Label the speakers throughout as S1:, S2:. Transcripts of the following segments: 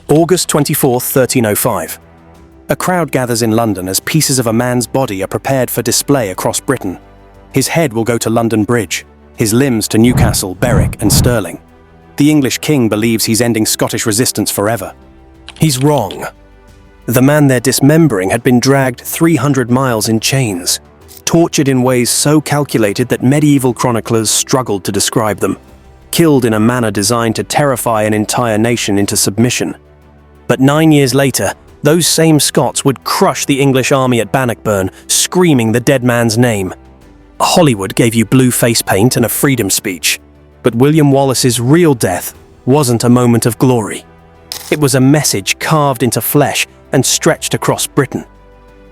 S1: August 24, 1305. A crowd gathers in London as pieces of a man's body are prepared for display across Britain. His head will go to London Bridge, his limbs to Newcastle, Berwick and Stirling. The English king believes he's ending Scottish resistance forever. He's wrong. The man they're dismembering had been dragged 300 miles in chains, tortured in ways so calculated that medieval chroniclers struggled to describe them, killed in a manner designed to terrify an entire nation into submission. But 9 years later, those same Scots would crush the English army at Bannockburn, screaming the dead man's name. Hollywood gave you blue face paint and a freedom speech, but William Wallace's real death wasn't a moment of glory. It was a message carved into flesh and stretched across Britain.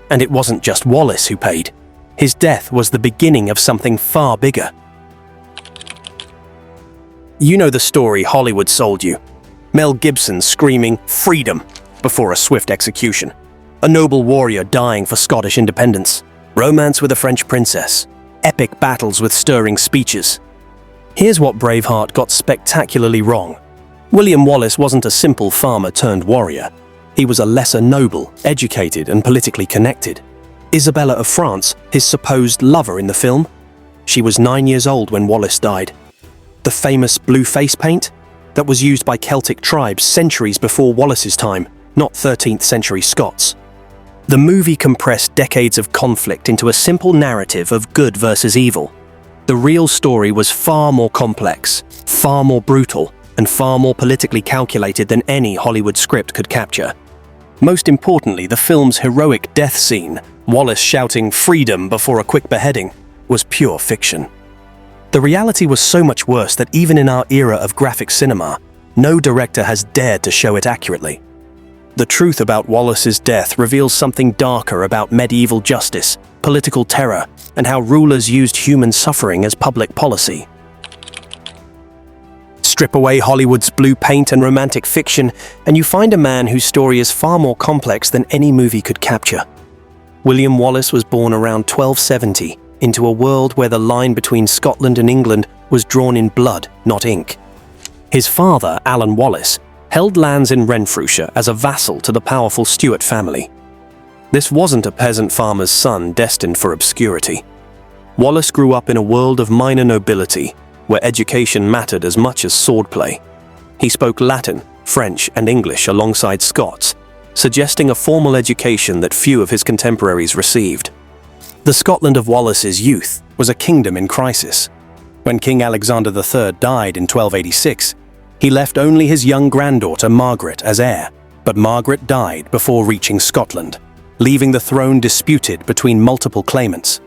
S1: And it wasn't just Wallace who paid. His death was the beginning of something far bigger. You know the story Hollywood sold you. Mel Gibson screaming "freedom" before a swift execution. A noble warrior dying for Scottish independence. Romance with a French princess. Epic battles with stirring speeches. Here's what Braveheart got spectacularly wrong. William Wallace wasn't a simple farmer turned warrior. He was a lesser noble, educated and politically connected. Isabella of France, his supposed lover in the film? She was 9 years old when Wallace died. The famous blue face paint? That was used by Celtic tribes centuries before Wallace's time, not 13th century Scots. The movie compressed decades of conflict into a simple narrative of good versus evil. The real story was far more complex, far more brutal, and far more politically calculated than any Hollywood script could capture. Most importantly, the film's heroic death scene, Wallace shouting "freedom" before a quick beheading, was pure fiction. The reality was so much worse that even in our era of graphic cinema, no director has dared to show it accurately. The truth about Wallace's death reveals something darker about medieval justice, political terror, and how rulers used human suffering as public policy. Strip away Hollywood's blue paint and romantic fiction, and you find a man whose story is far more complex than any movie could capture. William Wallace was born around 1270 into a world where the line between Scotland and England was drawn in blood, not ink. His father, Alan Wallace, held lands in Renfrewshire as a vassal to the powerful Stuart family. This wasn't a peasant farmer's son destined for obscurity. Wallace grew up in a world of minor nobility, where education mattered as much as swordplay. He spoke Latin, French, and English alongside Scots, suggesting a formal education that few of his contemporaries received. The Scotland of Wallace's youth was a kingdom in crisis. When King Alexander III died in 1286, he left only his young granddaughter Margaret as heir, but Margaret died before reaching Scotland, leaving the throne disputed between multiple claimants.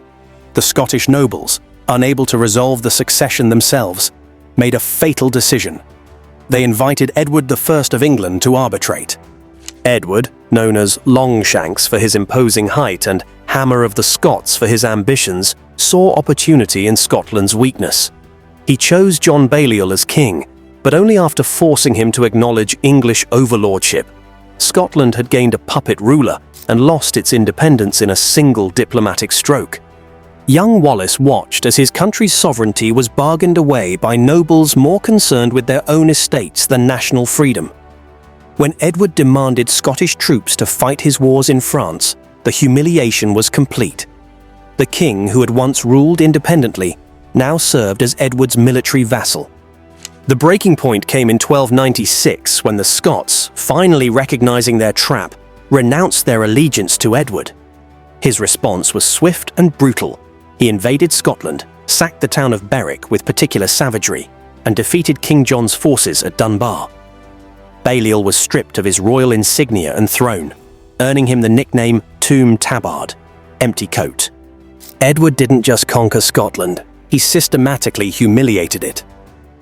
S1: The Scottish nobles, unable to resolve the succession themselves, made a fatal decision. They invited Edward I of England to arbitrate. Edward, known as Longshanks for his imposing height and Hammer of the Scots for his ambitions, saw opportunity in Scotland's weakness. He chose John Balliol as king, but only after forcing him to acknowledge English overlordship. Scotland had gained a puppet ruler and lost its independence in a single diplomatic stroke. Young Wallace watched as his country's sovereignty was bargained away by nobles more concerned with their own estates than national freedom. When Edward demanded Scottish troops to fight his wars in France, the humiliation was complete. The king, who had once ruled independently, now served as Edward's military vassal. The breaking point came in 1296 when the Scots, finally recognizing their trap, renounced their allegiance to Edward. His response was swift and brutal. He invaded Scotland, sacked the town of Berwick with particular savagery, and defeated King John's forces at Dunbar. Balliol was stripped of his royal insignia and throne, earning him the nickname Tomb Tabard, empty coat. Edward didn't just conquer Scotland, he systematically humiliated it.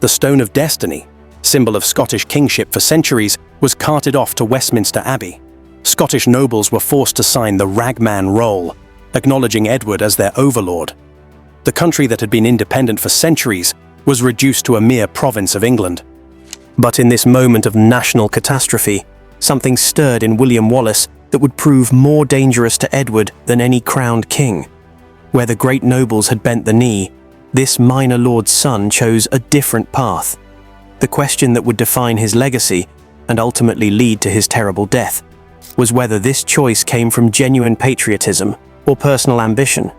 S1: The Stone of Destiny, symbol of Scottish kingship for centuries, was carted off to Westminster Abbey. Scottish nobles were forced to sign the Ragman Roll, acknowledging Edward as their overlord. The country that had been independent for centuries was reduced to a mere province of England. But in this moment of national catastrophe, something stirred in William Wallace that would prove more dangerous to Edward than any crowned king. Where the great nobles had bent the knee, this minor lord's son chose a different path. The question that would define his legacy and ultimately lead to his terrible death, was whether this choice came from genuine patriotism or personal ambition.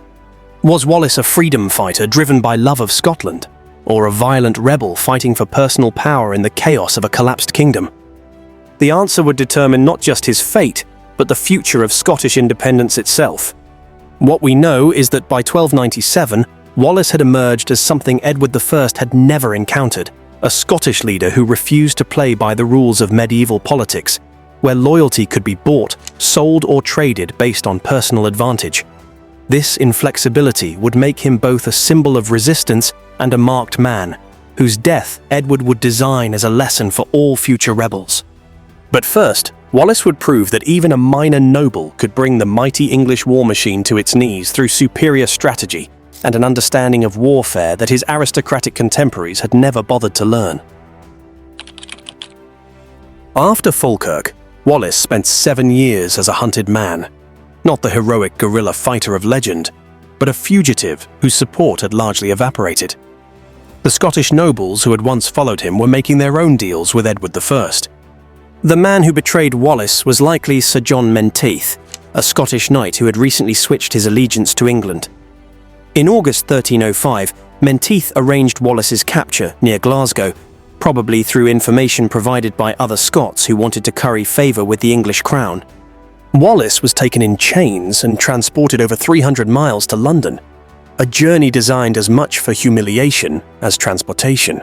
S1: Was Wallace a freedom fighter driven by love of Scotland, or a violent rebel fighting for personal power in the chaos of a collapsed kingdom? The answer would determine not just his fate, but the future of Scottish independence itself. What we know is that by 1297, Wallace had emerged as something Edward I had never encountered, a Scottish leader who refused to play by the rules of medieval politics, where loyalty could be bought, sold, or traded based on personal advantage. This inflexibility would make him both a symbol of resistance and a marked man, whose death Edward would design as a lesson for all future rebels. But first, Wallace would prove that even a minor noble could bring the mighty English war machine to its knees through superior strategy and an understanding of warfare that his aristocratic contemporaries had never bothered to learn. After Falkirk, Wallace spent 7 years as a hunted man, not the heroic guerrilla fighter of legend, but a fugitive whose support had largely evaporated. The Scottish nobles who had once followed him were making their own deals with Edward I. The man who betrayed Wallace was likely Sir John Menteith, a Scottish knight who had recently switched his allegiance to England. In August 1305, Menteith arranged Wallace's capture near Glasgow, probably through information provided by other Scots who wanted to curry favour with the English crown. Wallace was taken in chains and transported over 300 miles to London, a journey designed as much for humiliation as transportation.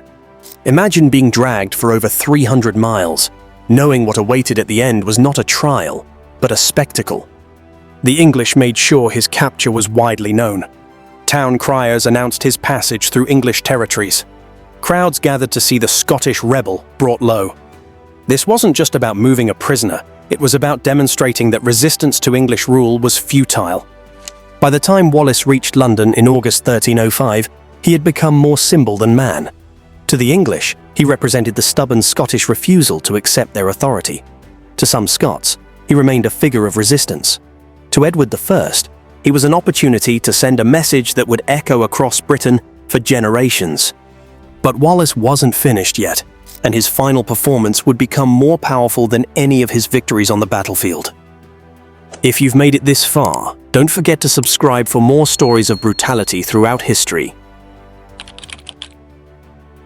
S1: Imagine being dragged for over 300 miles, knowing what awaited at the end was not a trial, but a spectacle. The English made sure his capture was widely known. Town criers announced his passage through English territories. Crowds gathered to see the Scottish rebel brought low. This wasn't just about moving a prisoner, it was about demonstrating that resistance to English rule was futile. By the time Wallace reached London in August 1305, he had become more symbol than man. To the English, he represented the stubborn Scottish refusal to accept their authority. To some Scots, he remained a figure of resistance. To Edward I, he was an opportunity to send a message that would echo across Britain for generations. But Wallace wasn't finished yet, and his final performance would become more powerful than any of his victories on the battlefield. If you've made it this far, don't forget to subscribe for more stories of brutality throughout history.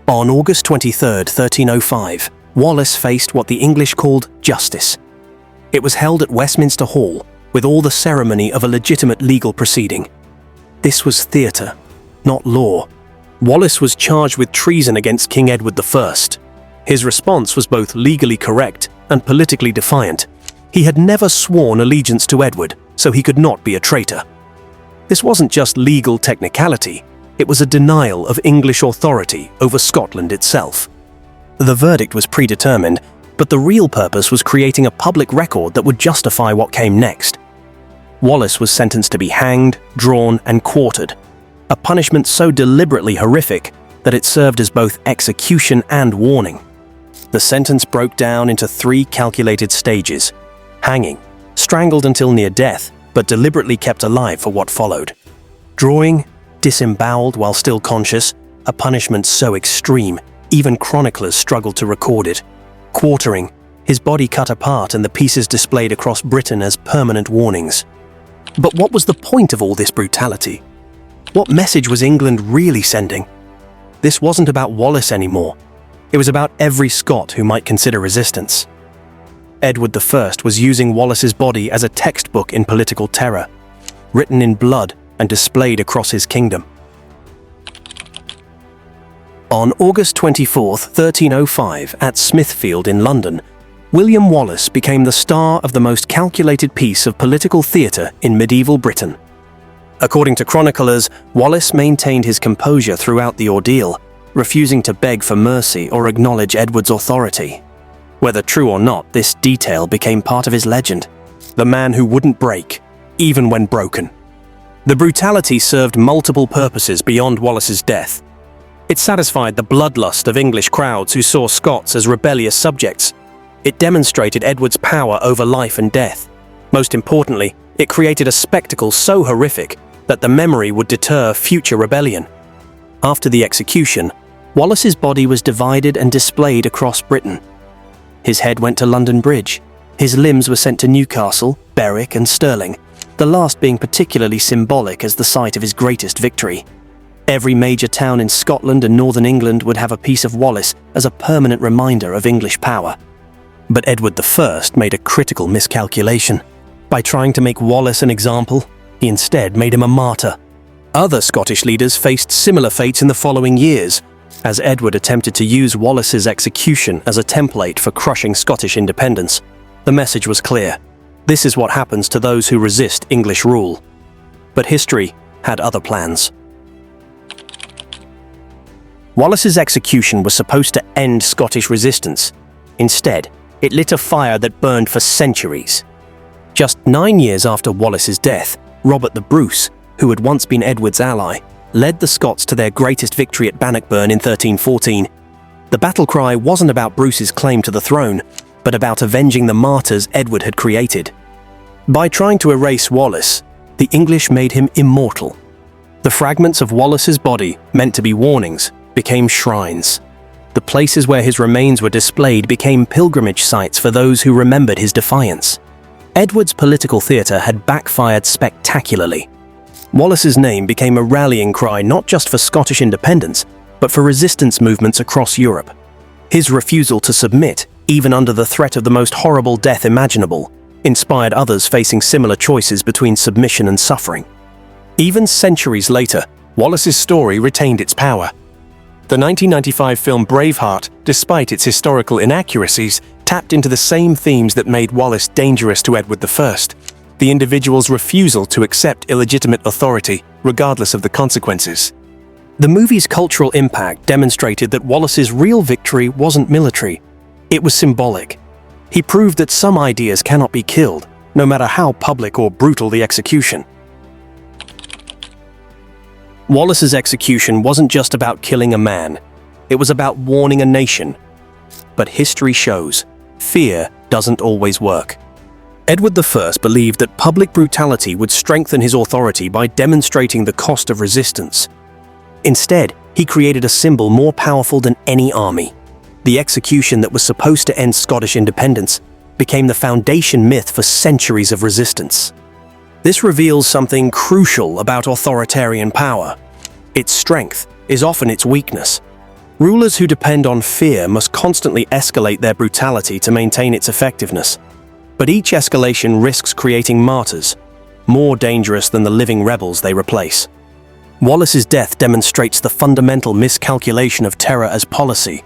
S1: On August 23, 1305, Wallace faced what the English called justice. It was held at Westminster Hall, with all the ceremony of a legitimate legal proceeding. This was theatre, not law. Wallace was charged with treason against King Edward I. His response was both legally correct and politically defiant. He had never sworn allegiance to Edward, so he could not be a traitor. This wasn't just legal technicality. It was a denial of English authority over Scotland itself. The verdict was predetermined, but the real purpose was creating a public record that would justify what came next. Wallace was sentenced to be hanged, drawn, and quartered, a punishment so deliberately horrific that it served as both execution and warning. The sentence broke down into 3 calculated stages: hanging, strangled until near death, but deliberately kept alive for what followed; drawing, disemboweled while still conscious, a punishment so extreme, even chroniclers struggled to record it; quartering, his body cut apart and the pieces displayed across Britain as permanent warnings. But what was the point of all this brutality? What message was England really sending? This wasn't about Wallace anymore. It was about every Scot who might consider resistance. Edward I was using Wallace's body as a textbook in political terror, written in blood and displayed across his kingdom. On August 24, 1305, at Smithfield in London, William Wallace became the star of the most calculated piece of political theatre in medieval Britain. According to chroniclers, Wallace maintained his composure throughout the ordeal, refusing to beg for mercy or acknowledge Edward's authority. Whether true or not, this detail became part of his legend, the man who wouldn't break, even when broken. The brutality served multiple purposes beyond Wallace's death. It satisfied the bloodlust of English crowds who saw Scots as rebellious subjects. It demonstrated Edward's power over life and death. Most importantly, it created a spectacle so horrific that the memory would deter future rebellion. After the execution, Wallace's body was divided and displayed across Britain. His head went to London Bridge. His limbs were sent to Newcastle, Berwick and Stirling, the last being particularly symbolic as the site of his greatest victory. Every major town in Scotland and northern England would have a piece of Wallace as a permanent reminder of English power. But Edward I made a critical miscalculation. By trying to make Wallace an example, he instead made him a martyr. Other Scottish leaders faced similar fates in the following years, as Edward attempted to use Wallace's execution as a template for crushing Scottish independence. The message was clear. This is what happens to those who resist English rule. But history had other plans. Wallace's execution was supposed to end Scottish resistance. Instead, it lit a fire that burned for centuries. Just 9 years after Wallace's death, Robert the Bruce, who had once been Edward's ally, led the Scots to their greatest victory at Bannockburn in 1314. The battle cry wasn't about Bruce's claim to the throne, but about avenging the martyrs Edward had created. By trying to erase Wallace, the English made him immortal. The fragments of Wallace's body, meant to be warnings, became shrines. The places where his remains were displayed became pilgrimage sites for those who remembered his defiance. Edward's political theatre had backfired spectacularly. Wallace's name became a rallying cry not just for Scottish independence, but for resistance movements across Europe. His refusal to submit, even under the threat of the most horrible death imaginable, inspired others facing similar choices between submission and suffering. Even centuries later, Wallace's story retained its power. The 1995 film Braveheart, despite its historical inaccuracies, tapped into the same themes that made Wallace dangerous to Edward I: the individual's refusal to accept illegitimate authority, regardless of the consequences. The movie's cultural impact demonstrated that Wallace's real victory wasn't military. It was symbolic. He proved that some ideas cannot be killed, no matter how public or brutal the execution. Wallace's execution wasn't just about killing a man. It was about warning a nation. But history shows, fear doesn't always work. Edward I believed that public brutality would strengthen his authority by demonstrating the cost of resistance. Instead, he created a symbol more powerful than any army. The execution that was supposed to end Scottish independence became the foundation myth for centuries of resistance. This reveals something crucial about authoritarian power. Its strength is often its weakness. Rulers who depend on fear must constantly escalate their brutality to maintain its effectiveness. But each escalation risks creating martyrs, more dangerous than the living rebels they replace. Wallace's death demonstrates the fundamental miscalculation of terror as policy.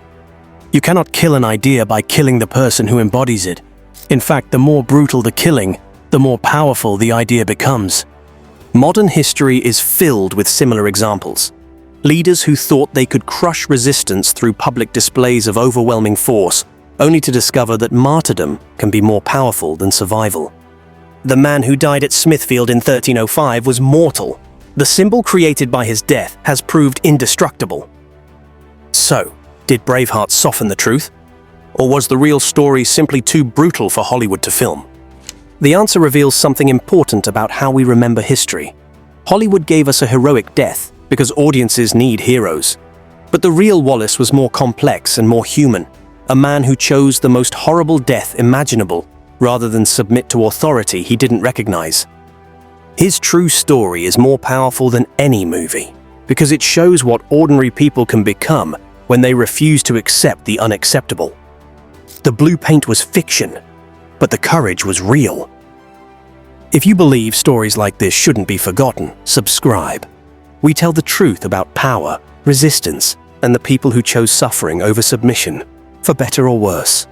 S1: You cannot kill an idea by killing the person who embodies it. In fact, the more brutal the killing, the more powerful the idea becomes. Modern history is filled with similar examples. Leaders who thought they could crush resistance through public displays of overwhelming force, only to discover that martyrdom can be more powerful than survival. The man who died at Smithfield in 1305 was mortal. The symbol created by his death has proved indestructible. So, did Braveheart soften the truth? Or was the real story simply too brutal for Hollywood to film? The answer reveals something important about how we remember history. Hollywood gave us a heroic death because audiences need heroes. But the real Wallace was more complex and more human, a man who chose the most horrible death imaginable rather than submit to authority he didn't recognize. His true story is more powerful than any movie because it shows what ordinary people can become when they refuse to accept the unacceptable. The blue paint was fiction, but the courage was real. If you believe stories like this shouldn't be forgotten, subscribe. We tell the truth about power, resistance, and the people who chose suffering over submission, for better or worse.